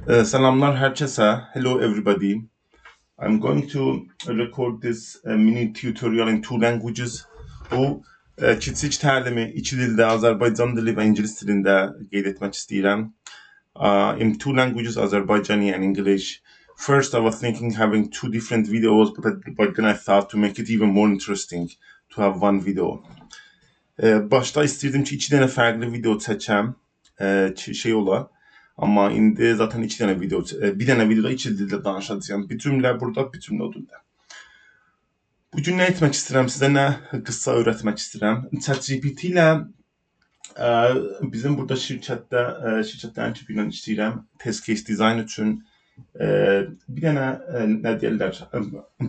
Selamlar herkese. Hello everybody. I'm going to record this mini tutorial in two languages. Bu kiçik təlimi iki dildə, Azərbaycan dili və ingilis dilində qeyd etmək istəyirəm. In two languages, Azerbaijani and English. First, I was thinking having two different videos, but then I thought to make it even more interesting to have one video. Başta istəyirdim ki, iki dənə fərqli video çəkəm, şey ola. Amma indi zaten iki dənə video, bir dənə videoda iki dildə danışacağım. Bir cümlə burada, bir cümlə o dildə. Bugün nə etmək istəyirəm sizə, nə qısa öyrətmək istəyirəm. ChatGPT ilə bizim burada şirkətlərin kimi ilə işləyirəm. Test case design üçün bir dənə nə deyirlər,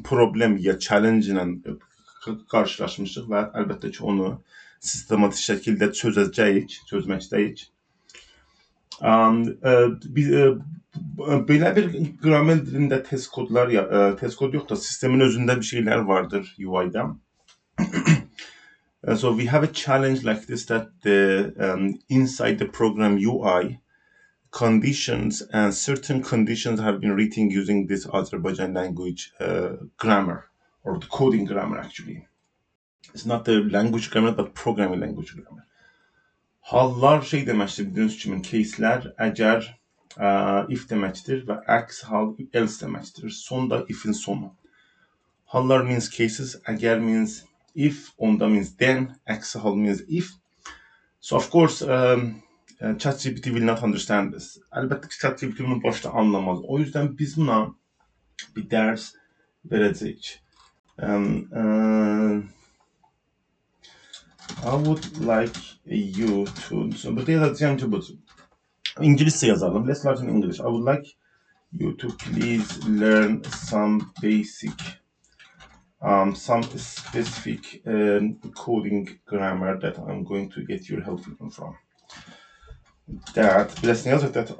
problem ya challenge ilə qarşılaşmışıq və əlbəttə ki onu sistematik şəkildə çözməkdəyik. Belə bir qrammar dilində test kod yox da sistemin özündə bir şeylər vardır UI'da. So we have a challenge like this that inside the program UI conditions and certain conditions have been written using this Azerbaijan language grammar or the coding grammar actually. It's not the language grammar but programming language grammar. Hallar şey deməkdir, bildiğiniz kimi case'lər əgər if deməkdir və əks hal else deməkdir. Son da if'in sonu. Hallar means cases, əgər means if, onda means then, əks hal means if. So of course ChatGPT will not understand this. Əlbəttə ki ChatGPT bunu başta anlamaz. O yüzden biz buna bir dərs verəcəyik. I would like you to, so burada yazacağım ki bu. İngilizce yazalım. Let's start in English. I would like you to please learn some basic, some specific coding grammar that I'm going to get your help from. That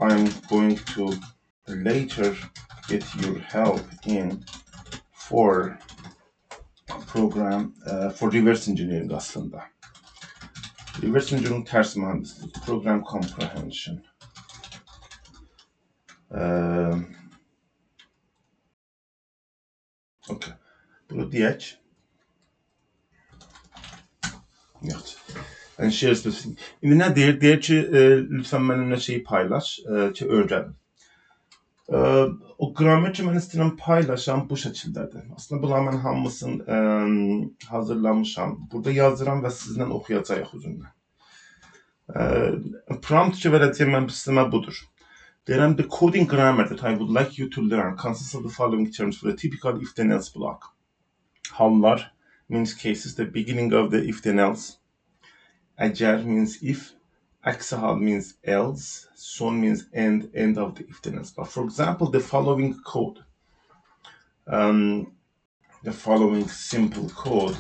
I'm going to later get your help in for program for reverse engineering aslında. Reverse engineering tərs mühəndislik, program comprehension. Okay. Bunu deyək. Yox. And share specific. İndi nə deyir? Deyir ki, lütfen mənimlə şeyi paylaş, ki öyrədim. O grammar ki mən istəyirəm paylaşam bu şəkildədir. Aslında bunlar mən hamısını hazırlamışam. Burada yazıram və sizlə oxuyacağıq özündən. Prompt ki verəcəyim mən sistemə budur. Deyirəm, the coding grammar that I would like you to learn consists of the following terms for the typical if-then else block. Hallar means cases, the beginning of the if-then else. Əgər means if. Əksi hal means else, son means end of the if-then else. But for example, the following code, the following simple code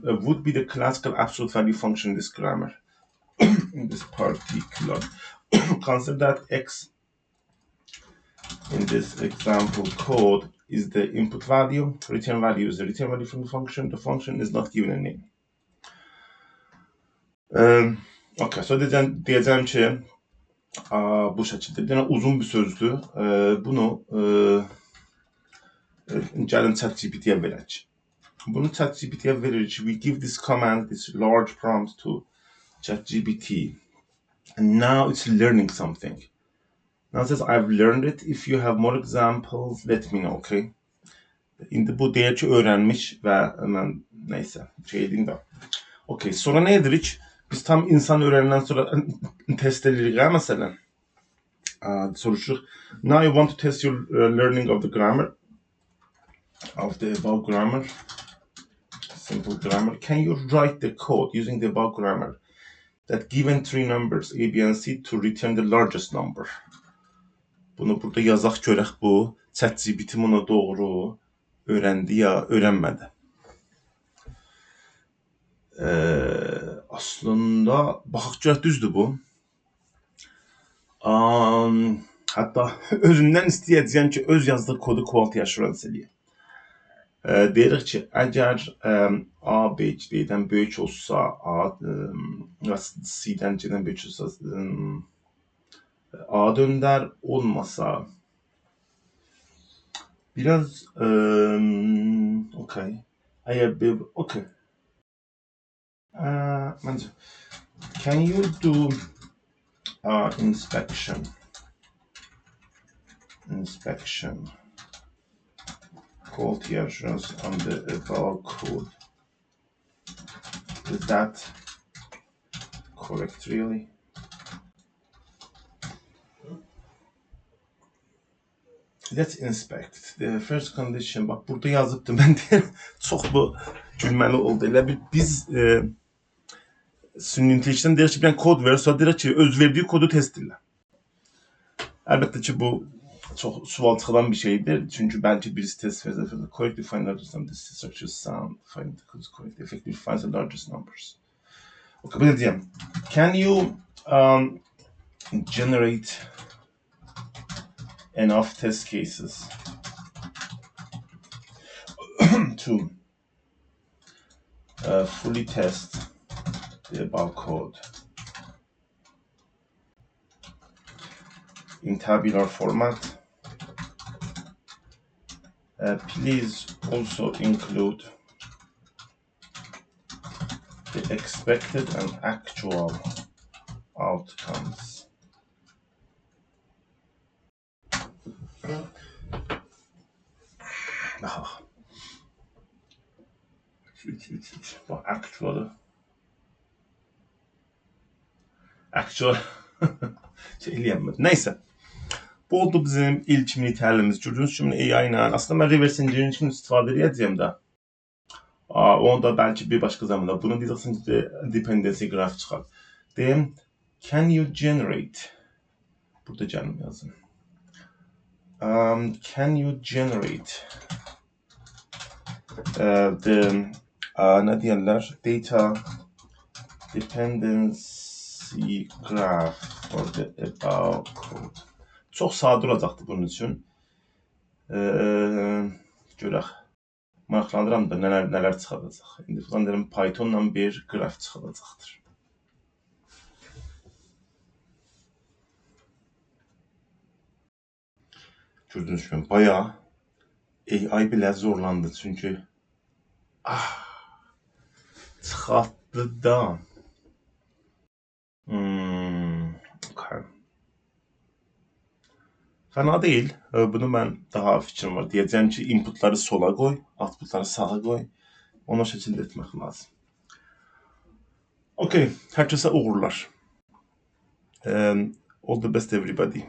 would be the classical absolute value function in this grammar. In this particular, consider that x in this example code is the input value, return value is the return value from the function is not given a name. Okay, so diyeceğim ki bu şəkildə. Yəni uzun bir sözdür. Bunu gəlin ChatGPT-yə verək. Bunu ChatGPT-yə veririk. We give this command, this large prompt to ChatGPT. And now it's learning something. Now it says I've learned it. If you have more examples, let me know, okay? İndi bu deyir ki öyrənmiş və mən neysə şey edeyim də. Okay, sonra nə edirik? Biz tam insan öyrəndən sonra test edirik ha məsələn. Soruşuruq. Now you want to test your learning of the grammar, of the above grammar, simple grammar. Can you write the code using the above grammar that given three numbers A, B and C to return the largest number? Bunu burada yazaq görək bu ChatGPT bunu doğru öyrəndi ya öyrənmədi. Aslında baxaq görək düzdür bu. Hatta özündən istəyəcəyəm ki öz yazdığı kodu quality assurance eləyək. Deyirik ki əgər A B-dən böyük olsa, A C-dən C-dən böyük olsa A döndər olmasa biraz okay. Əgər bir okay. Məncə can you do inspection quality assurance on the above code? Is that correct really? Let's inspect. The first condition. Bak burada yazıbdım ben de. Çok bu gülməli oldu. Elə bir biz süni intelligence'dən deyir ki, bir kod verir, sonra deyir ki, öz verdiği kodu test edin. Əlbəttə ki, bu çok sual çıxılan bir şeydir. Çünkü belki birisi test verir. Correctly find the largest number. This structure sound. Find the codes correctly. Effectively find the largest numbers. Okay, böyle diyeyim. Can you generate enough test cases to fully test the above code in tabular format? Please also include the expected and actual outcomes. Bak actual şey eləyəmədim. Neyse. Bu oldu bizim ilk mini təlimimiz. Gördüğünüz kimi AI ilə. Aslında mən reverse engineering için istifadə edəcəyim də. Onu da belki bir başka zamanda. Bunu diyeceksiniz ki dependency graph çıkar. Deyim, can you generate? Burada canım yazın. Can you generate ne diyorlar? Data dependency graph for the above code. Çok sadə olacaqdı bunun üçün. Görək. Maraqlandıram da nələr çıxacaq. İndi falan derim Python'la bir graf çıxacaqdır. Gördüğünüz gibi bayağı AI bile zorlandı çünkü çıxartdı da. Okay. Fena değil. Bunu ben daha fikrim var. Diyeceğim ki inputları sola koy, outputları sağa koy. Onu o şekilde etmek lazım. Okay. Herkese uğurlar. All the best everybody.